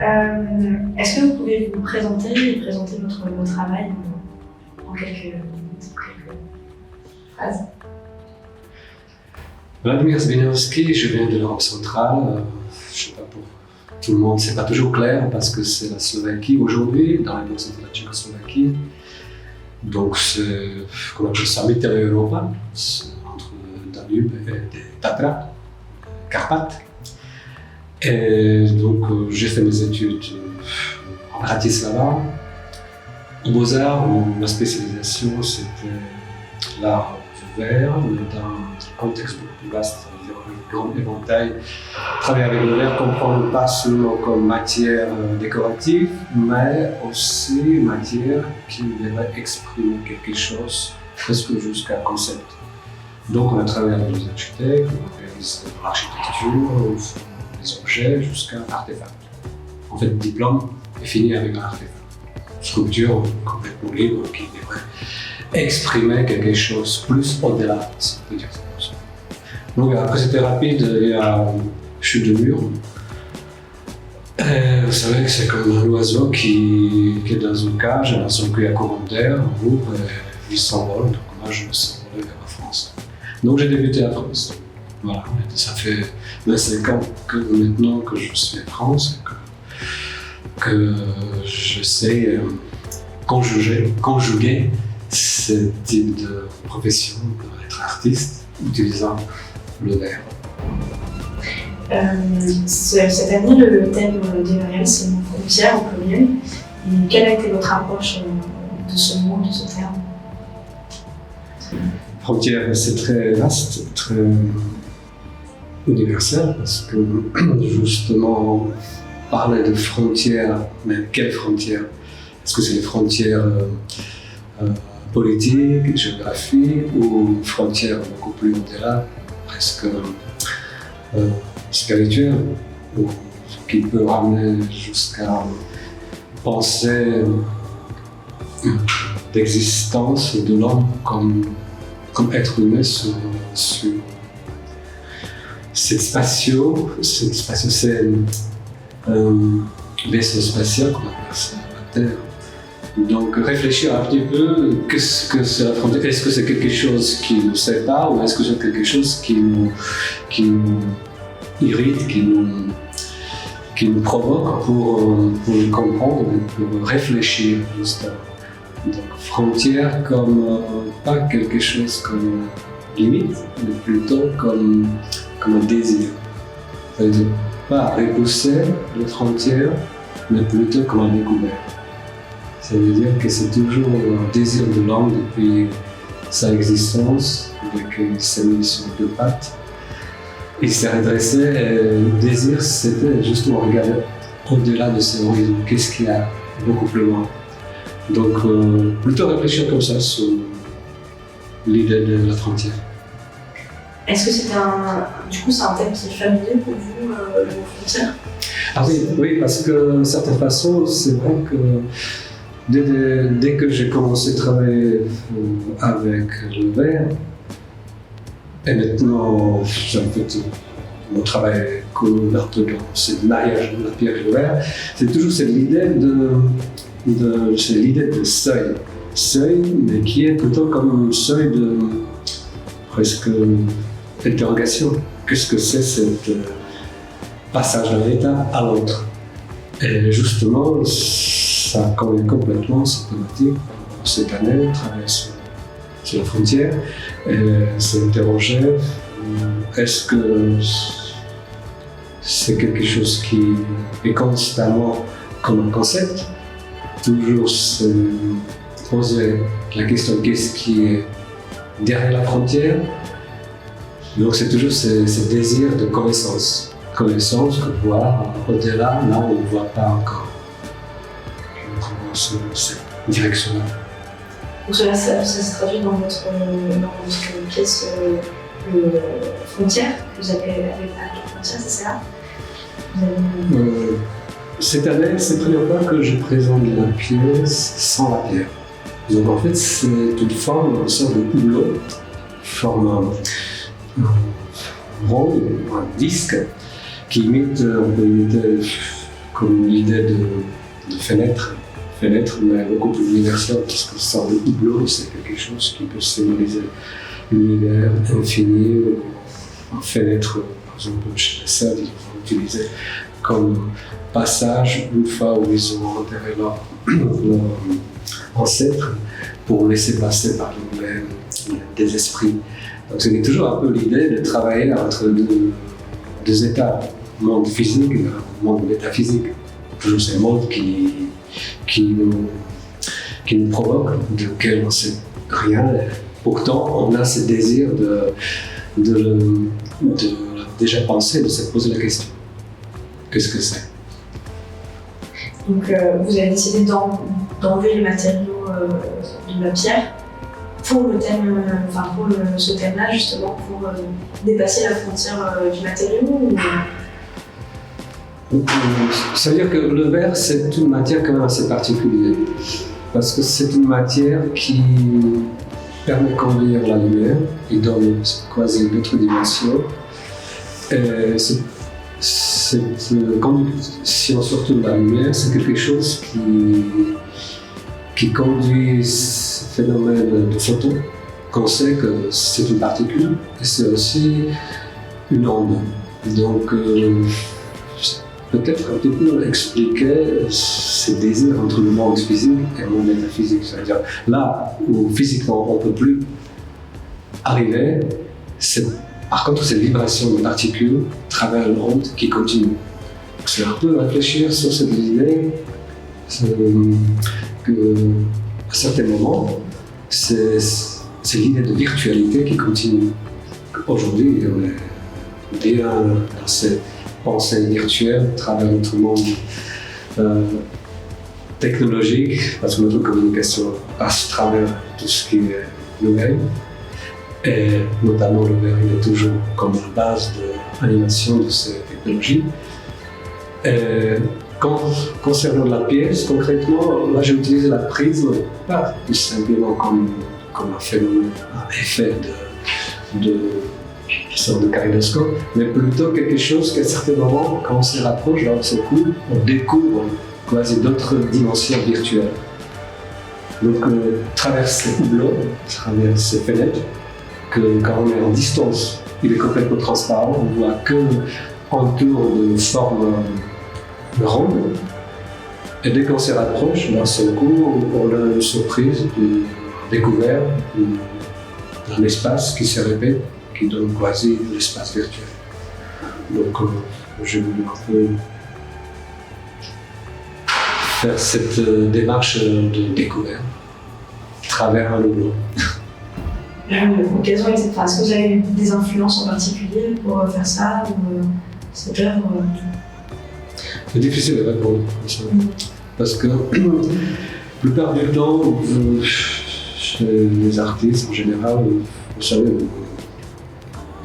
Est-ce que vous pouvez vous présenter et présenter votre travail en quelques phrases? Vladimír Zbiňovský, je viens de l'Europe centrale. Je sais pas, pour tout le monde, c'est pas toujours clair parce que c'est la Slovaquie aujourd'hui, dans les de la Tchécoslovaquie. Donc c'est, qu'on appelle ça, Mitteleuropa, entre Danube et les Tatras, Carpates. Et donc j'ai fait mes études à Bratislava, au Beaux-Arts, où ma spécialisation c'était l'art du verre, mais dans un contexte beaucoup plus vaste, c'est-à-dire un grand éventail. Travailler avec le verre, comprendre pas seulement comme matière décorative, mais aussi matière qui devrait exprimer quelque chose, presque jusqu'à concept. Donc on a travaillé avec les architectes, on réalise l'architecture, les objets jusqu'à l'artefact. En fait, le diplôme est fini avec un artefact. Sculpture complètement libre qui devrait exprimer quelque chose plus au-delà, si on peut dire ça comme ça. Donc après c'était rapide, il y a chute de mur. Et vous savez que c'est comme un oiseau qui est dans une cage, dans son cul à courant d'air, on ouvre et il s'envole. Donc moi je me suis envolé vers la France. Donc j'ai débuté à France. Voilà, ça fait 25 ans maintenant que je suis en France et que je sais conjuguer ce type de profession, être artiste, utilisant le verre. Cette année, le thème d'Everial, c'est nos frontières au pluriel. Et quelle a été votre approche de ce mot, de ce terme? Frontière, c'est très vaste, très universel, parce que justement, parler de frontières, mais quelles frontières? Est-ce que c'est les frontières politiques, géographiques, ou frontières beaucoup plus au-delà, presque spirituelles, qui peut ramener jusqu'à penser d'existence de l'homme comme être humain sur cette spatio, c'est un vaisseau spatial qu'on appelle ça la Terre. Donc réfléchir un petit peu, qu'est-ce que c'est la frontière? Est-ce que c'est quelque chose qui nous sépare ou est-ce que c'est quelque chose qui nous irrite, qui nous provoque pour le comprendre, pour réfléchir justement. Donc frontière comme pas quelque chose comme limite, mais plutôt comme un désir. C'est-à-dire pas repousser les frontières, mais plutôt comme un découvert. Ça veut dire que c'est toujours un désir de l'homme depuis sa existence, dès qu'il s'est mis sur deux pattes. Il s'est redressé et le désir, c'était justement regarder au-delà de ses horizons, qu'est-ce qu'il y a beaucoup plus loin. Donc plutôt réfléchir comme ça sur l'idée de la frontière. Est-ce que c'est un thème qui est familier pour vous, les frontières? Ah oui, parce que d'une certaine façon, c'est vrai que dès que j'ai commencé à travailler avec le verre, et maintenant, en fait, mon travail comme orthodoxe, c'est le mariage de la pierre et le verre, c'est toujours cette idée de seuil. Seuil, mais qui est plutôt comme un seuil de presque interrogation. Qu'est-ce que c'est ce passage d'un état à l'autre? Et justement, ça convient complètement cette thématique. Cette année, travailler sur la frontière et s'interroger, est-ce que c'est quelque chose qui est constamment comme un concept? Toujours se poser la question qu'est-ce qui est derrière la frontière. Donc c'est toujours ce désir de connaissance, de voir au-delà, là où on ne voit pas encore. Dans cette direction-là. Donc cela se traduit dans votre pièce Frontière, que vous avez avec la frontière, c'est ça? Cette année, c'est la première fois que je présente la pièce sans la pierre. Donc en fait, c'est une forme, une sorte de houblon, forme un rond, un disque, qui imite, on peut imiter comme l'idée de fenêtre, mais beaucoup plus universelle, parce que sans le hublot, c'est quelque chose qui peut symboliser l'univers infini. Une fenêtre, par exemple, chez les Celtes, ils vont utiliser comme passage, une fois où ils ont enterré leur ancêtre, pour laisser passer par des esprits. Donc c'était toujours un peu l'idée de travailler entre deux états, le monde physique et le monde métaphysique. Toujours ces mondes qui nous provoquent, de lesquels on ne sait rien. Pourtant, on a ce désir de déjà penser, de se poser la question. Qu'est-ce que c'est? Donc vous avez décidé d'enlever les matériaux de la pierre pour le thème, ce thème-là justement, pour dépasser la frontière du matériau Ça veut dire que le verre, c'est une matière quand même assez particulière, parce que c'est une matière qui permet de conduire la lumière, il donne quasi d'autres dimensions. Cette conduction surtout de la lumière, c'est quelque chose qui conduit ce phénomène de photon, qu'on sait que c'est une particule et c'est aussi une onde. Donc peut-être un petit peu expliquer ces désirs entre le monde physique et le monde métaphysique. C'est-à-dire là où physiquement on ne peut plus arriver, par contre ces vibrations de particules travers l'onde qui continue. C'est un peu réfléchir sur cette idée qu'à certains moments, c'est l'idée de virtualité qui continue. Aujourd'hui, on est bien dans cette pensée virtuelle à travers notre monde technologique, parce que notre communication passe à travers tout ce qui est nouvelle. Et notamment le verre, il est toujours comme la base de l'animation de ces technologies. Concernant la pièce, concrètement, là j'ai utilisé la prisme, pas tout simplement comme un phénomène, un effet de sorte de kaléidoscope, mais plutôt quelque chose qu'à certains moments, quand on se rapproche d'un seul coup, on découvre quasi d'autres dimensions virtuelles. Donc, travers ces hublots, travers ces fenêtres, que quand on est en distance, il est complètement transparent, on ne voit que autour de formes rondes. Et dès qu'on se rapproche, d'un seul coup, on a une surprise, une découverte, d'un espace qui se répète, qui donne quasi l'espace virtuel. Donc, je voulais un peu faire cette démarche de découverte à travers un hublot. Quelles ont été, est-ce que vous avez eu des influences en particulier pour faire ça ou cette œuvre C'est difficile de répondre parce que la plupart du temps, chez les artistes en général, vous savez,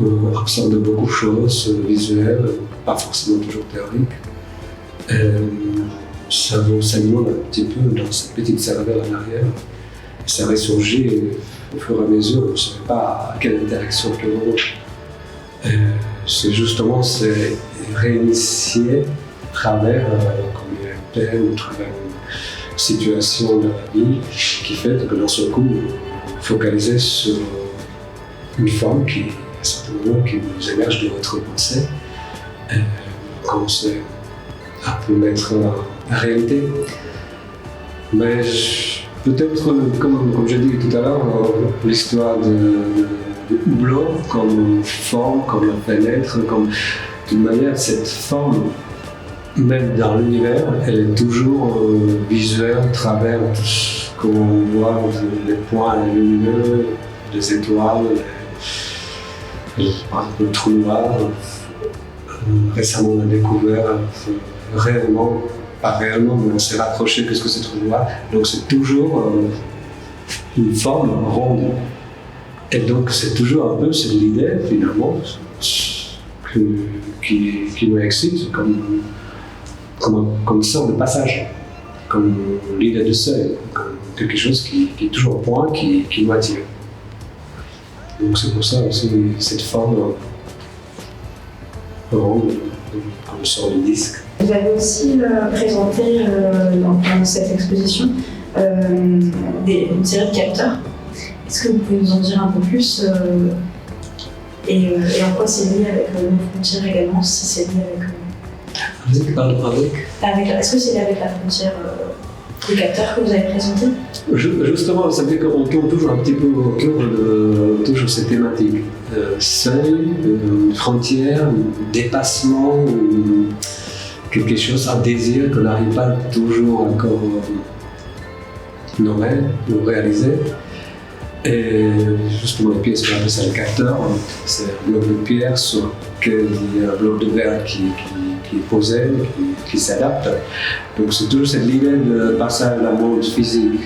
on absorbe beaucoup de choses visuelles, pas forcément toujours théoriques. Ça vous s'alimente un petit peu dans cette petite cervelle en arrière. Et ça ressurgit au fur et à mesure, vous ne savez pas à quelle interaction, à quel moment. C'est justement réinitier à travers comme une peine, à travers une situation de la vie qui fait que d'un seul coup, vous focalisez sur une forme qui, à certains moments, qui vous émerge de votre pensée. Vous commencez à vous mettre en réalité. Mais peut-être, comme j'ai dit tout à l'heure, l'histoire de hublot comme forme, comme fenêtre, d'une manière, cette forme, même dans l'univers, elle est toujours visuelle à travers tout ce qu'on voit, les points lumineux, les étoiles, par exemple le trou noir. Récemment, on a découvert réellement, pas réellement, mais on s'est rapproché de ce que c'est trou noir. Donc c'est toujours une forme ronde. Et donc c'est toujours un peu cette idée, finalement, qui nous excite comme une sorte de passage, comme l'idée de seuil, comme quelque chose qui est toujours au point, qui nous attire. Donc c'est pour ça aussi cette forme ronde, comme une sorte de disque. Vous avez aussi présenté dans cette exposition une série de capteurs. Est-ce que vous pouvez nous en dire un peu plus et en quoi c'est lié avec nos frontières également, si c'est lié avec... Est-ce que c'est lié avec la frontière des capteurs que vous avez présentés? Justement, ça veut dire qu'on tourne toujours un petit peu autour de toujours ces thématiques. Seuil, frontière, dépassement, ou quelque chose, un désir qu'on n'arrive pas toujours encore nommer ou réaliser. Et justement, les pièces qu'on appelle ça les capteurs, c'est un bloc de pierre sur lequel il y a un bloc de verre qui est posé, qui s'adapte. Donc c'est toujours cette idée de passage d'un monde physique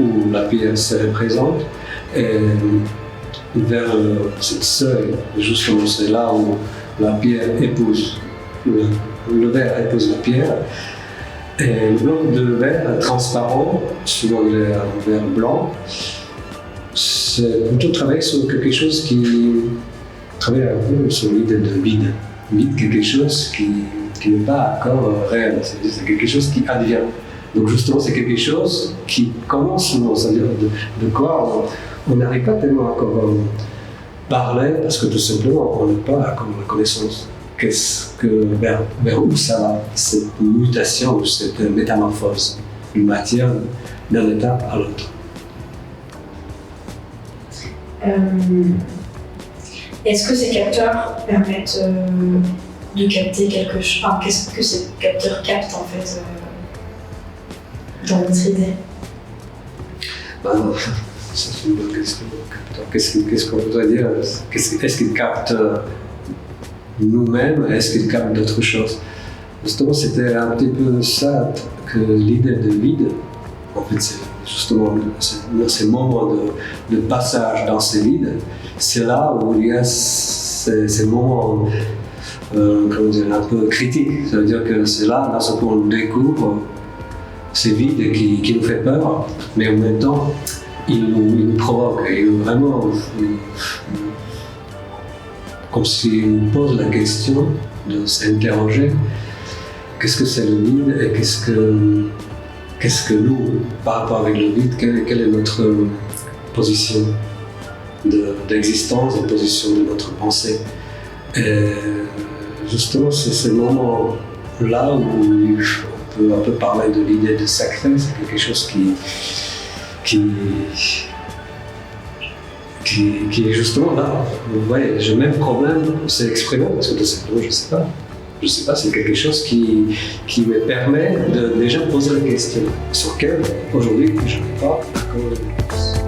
où la pierre se représente et vers cette seuil, justement c'est là où la pierre épouse, le verre épouse la pierre. Et le bloc de verre transparent, souvent il est un verre blanc, c'est plutôt travailler sur quelque chose qui travaille un peu sur l'idée de vide. Vide, quelque chose qui n'est pas encore réel, c'est quelque chose qui advient. Donc justement, c'est quelque chose qui commence souvent, c'est-à-dire de quoi on n'arrive pas tellement encore à parler parce que tout simplement, on n'a pas comme la connaissance. Vers où ça va, cette mutation ou cette métamorphose d'une matière d'un état à l'autre. Est-ce que ces capteurs permettent de capter quelque chose? Enfin, qu'est-ce que ces capteurs captent en fait dans votre idée? C'est une bonne question. Qu'est-ce qu'on voudrait dire? Est-ce qu'ils captent nous-mêmes? Est-ce qu'ils captent d'autres choses? Justement, c'était un petit peu ça que l'idée de vide, en fait, c'est justement ces moments de passage dans ces vides, c'est là où il y a ces moments comment dire, un peu critiques. Ça veut dire que c'est là, dans ce qu'on découvre ces vides qui nous fait peur, mais en même temps, ils nous provoquent, ils nous vraiment comme s'ils nous posent la question de s'interroger qu'est-ce que c'est le vide et qu'est-ce que nous, par rapport avec le vide, quelle est notre position d'existence, la position de notre pensée. Et justement, c'est ces moments-là où on peut un peu parler de l'idée de sacré, c'est quelque chose qui est justement là. Vous voyez, j'ai le même problème, c'est exprimé, parce que tout simplement, je ne sais pas, c'est quelque chose qui me permet de déjà poser la question sur laquelle aujourd'hui je n'ai pas encore de réponse.